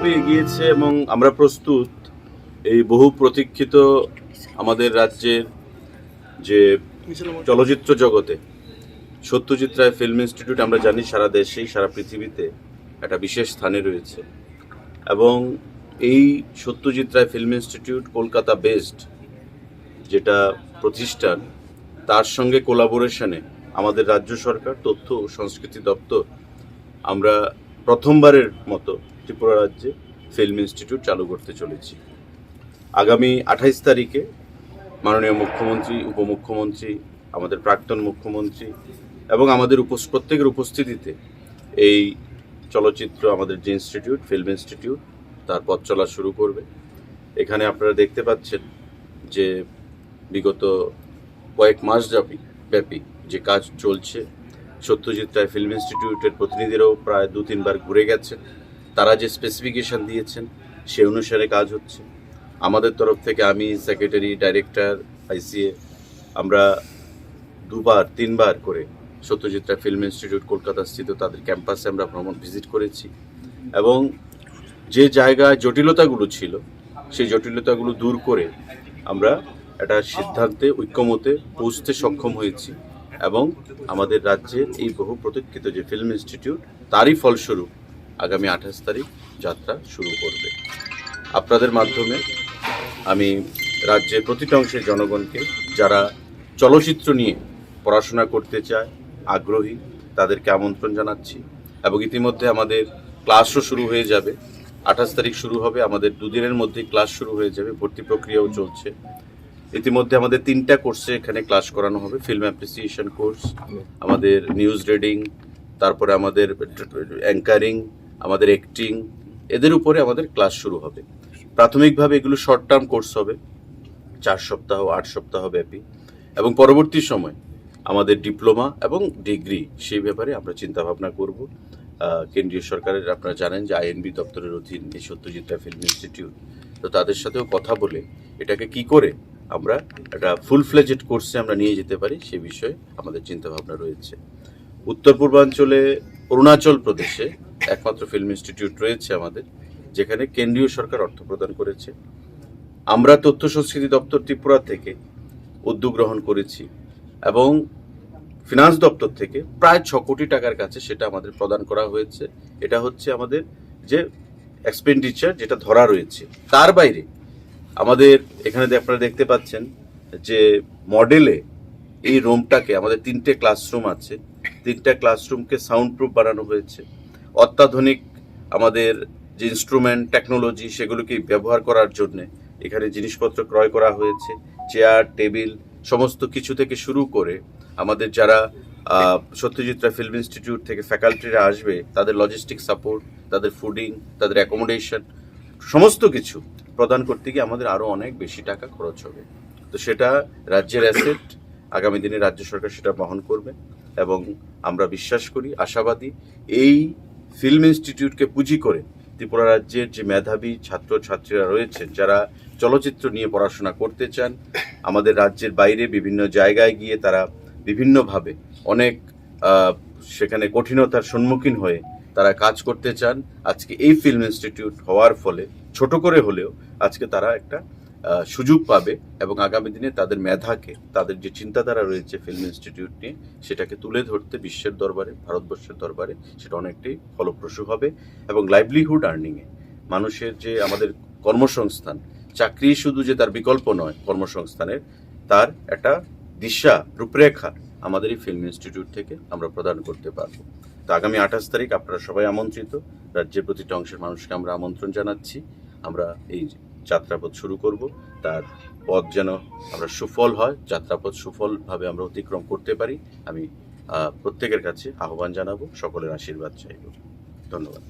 খুবই এগিয়েছে এবং আমরা প্রস্তুত এই বহু প্রতীক্ষিত আমাদের রাজ্যের যে চলচ্চিত্র জগতে সত্যজিৎ রায় ফিল্ম ইনস্টিটিউট আমরা জানি সারা দেশেই সারা পৃথিবীতে একটা বিশেষ স্থানে রয়েছে এবং এই Satyajit Ray film institute Kolkata based যেটা প্রতিষ্ঠান তার সঙ্গে কোলাবোরেশনে আমাদের রাজ্য সরকার তথ্য ও সংস্কৃতি দপ্তর আমরা প্রথমবারের মতো ত্রিপুরা রাজ্যে ফিল্ম ইনস্টিটিউট চালু করতে চলেছি। আগামী 28 তারিখে মাননীয় মুখ্যমন্ত্রী, উপমুখ্যমন্ত্রী, আমাদের প্রাক্তন মুখ্যমন্ত্রী এবং আমাদের প্রত্যেকের উপস্থিতিতে এই চলচ্চিত্র আমাদের যে ইনস্টিটিউট ফিল্ম ইনস্টিটিউট তার পথ চলা শুরু করবে। এখানে আপনারা দেখতে পাচ্ছেন যে বিগত কয়েক মাস ব্যাপী যে কাজ চলছে, সত্যজিৎ রায় ফিল্ম ইনস্টিটিউটের প্রতিনিধিরাও প্রায় 2-3 বার ঘুরে গেছেন। তারা যে স্পেসিফিকেশন দিয়েছেন সে অনুসারে কাজ হচ্ছে। আমাদের তরফ থেকে আমি, সেক্রেটারি, ডাইরেক্টর, আইসিএ আমরা 2-3 বার করে সত্যজিৎ রায় ফিল্ম ইনস্টিটিউট কলকাতা স্থিত তাদের ক্যাম্পাসে আমরা ভিজিট করেছি এবং যে জায়গায় জটিলতাগুলো ছিল সেই জটিলতাগুলো দূর করে আমরা একটা সিদ্ধান্তে ঐক্যমতে পৌঁছতে সক্ষম হয়েছি এবং আমাদের রাজ্যের এই বহু প্রতীক্ষিত যে ফিল্ম ইনস্টিটিউট তারই ফলস্বরূপ আগামী 28 তারিখ যাত্রা শুরু করবে। আপনাদের মাধ্যমে আমি রাজ্যের প্রতিটা অংশের জনগণকে যারা চলচ্চিত্র নিয়ে পড়াশোনা করতে চায়, আগ্রহী, তাদেরকে আমন্ত্রণ জানাচ্ছি এবং ইতিমধ্যে আমাদের ক্লাসও শুরু হয়ে যাবে। 28 তারিখ শুরু হবে, আমাদের 2 দিনের মধ্যেই ক্লাস শুরু হয়ে যাবে, ভর্তি প্রক্রিয়াও চলছে। ইতিমধ্যে আমাদের 3টা কোর্সে এখানে ক্লাস করানো হবে, ফিল্ম অ্যাপ্রিসিয়েশন কোর্স, আমাদের নিউজ রিডিং, তারপরে আমাদের অ্যাঙ্কারিং, আমাদের অ্যাক্টিং, এদের উপরে আমাদের ক্লাস শুরু হবে। প্রাথমিকভাবে এগুলো শর্ট টার্ম কোর্স হবে, 4 সপ্তাহ 8 সপ্তাহ ব্যাপী, এবং পরবর্তী সময় আমাদের ডিপ্লোমা এবং ডিগ্রি সেই ব্যাপারে আমরা চিন্তাভাবনা করব। কেন্দ্রীয় সরকারের আপনারা জানেন যে আইএনবি দপ্তরের অধীন এই সত্যজিৎ রায় ফিল্ম ইনস্টিটিউট, তো তাদের সাথেও কথা বলে এটাকে কি করে আমরা একটা ফুল ফ্লেজেড কোর্সে আমরা নিয়ে যেতে পারি সে বিষয়ে আমাদের চিন্তাভাবনা রয়েছে। উত্তর পূর্বাঞ্চলে অরুণাচল প্রদেশে একমাত্র ফিল্ম ইনস্টিটিউট রয়েছে আমাদের, যেখানে কেন্দ্রীয় সরকার অর্থ প্রদান করেছে। আমরা তথ্য সংস্কৃতি দপ্তর ত্রিপুরা থেকে উদ্যোগ গ্রহণ করেছি এবং ফিনান্স দপ্তর থেকে প্রায় 6 কোটি টাকার কাছে সেটা আমাদের প্রদান করা হয়েছে। এটা হচ্ছে আমাদের যে এক্সপেন্ডিচার যেটা ধরা রয়েছে। তার বাইরে আমাদের এখানে আপনারা দেখতে পাচ্ছেন যে মডেলে এই রুমটাকে আমাদের 3টে ক্লাসরুম আছে, 3টা ক্লাসরুমকে সাউন্ড প্রুফ বানানো হয়েছে। অত্যাধুনিক আমাদের যে ইনস্ট্রুমেন্ট টেকনোলজি সেগুলোকে ব্যবহার করার জন্য এখানে জিনিসপত্র ক্রয় করা হয়েছে, চেয়ার, টেবিল, সমস্ত কিছু থেকে শুরু করে আমাদের যারা সত্যজিৎ রায় ফিল্ম ইনস্টিটিউট থেকে ফ্যাকাল্টিরা আসবে তাদের লজিস্টিক সাপোর্ট, তাদের ফুডিং, তাদের অ্যাকোমোডেশন, সমস্ত কিছু প্রদান করতে গিয়ে আমাদের আরও অনেক বেশি টাকা খরচ হবে। তো সেটা রাজ্যের অ্যাসেট, আগামী দিনে রাজ্য সরকার সেটা বহন করবে এবং আমরা বিশ্বাস করি, আশাবাদী, এই ফিল্ম ইনস্টিটিউটকে পুঁজি করে ত্রিপুরা রাজ্যের যে মেধাবী ছাত্রছাত্রীরা রয়েছেন যারা চলচ্চিত্র নিয়ে পড়াশোনা করতে চান, আমাদের রাজ্যের বাইরে বিভিন্ন জায়গায় গিয়ে তারা বিভিন্নভাবে অনেক সেখানে কঠিনতার সম্মুখীন হয়ে তারা কাজ করতে চান, আজকে এই ফিল্ম ইনস্টিটিউট হওয়ার ফলে ছোট করে হলেও আজকে তারা একটা সুযোগ পাবে এবং আগামী দিনে তাদের মেধাকে, তাদের যে চিন্তাধারা রয়েছে ফিল্ম ইনস্টিটিউট নিয়ে সেটাকে তুলে ধরতে বিশ্বের দরবারে, ভারতবর্ষের দরবারে সেটা অনেকটাই ফলপ্রসূ হবে এবং লাইভলিহুড আর্নিংয়ে মানুষের যে আমাদের কর্মসংস্থান, চাকরি শুধু যে তার বিকল্প নয় কর্মসংস্থানের, তার একটা দিশা রূপরেখা আমাদের এই ফিল্ম ইনস্টিটিউট থেকে আমরা প্রদান করতে পারবো। তো আগামী 28 তারিখ আপনারা সবাই আমন্ত্রিত, রাজ্যের প্রতিটা অংশের মানুষকে আমরা আমন্ত্রণ জানাচ্ছি। আমরা এই যাত্রাপথ শুরু করব, তার পথ যেন আমরা সুফল হয়, যাত্রাপথ সুফলভাবে আমরা অতিক্রম করতে পারি, আমি প্রত্যেকের কাছে আহ্বান জানাবো, সকলের আশীর্বাদ চাইব। ধন্যবাদ।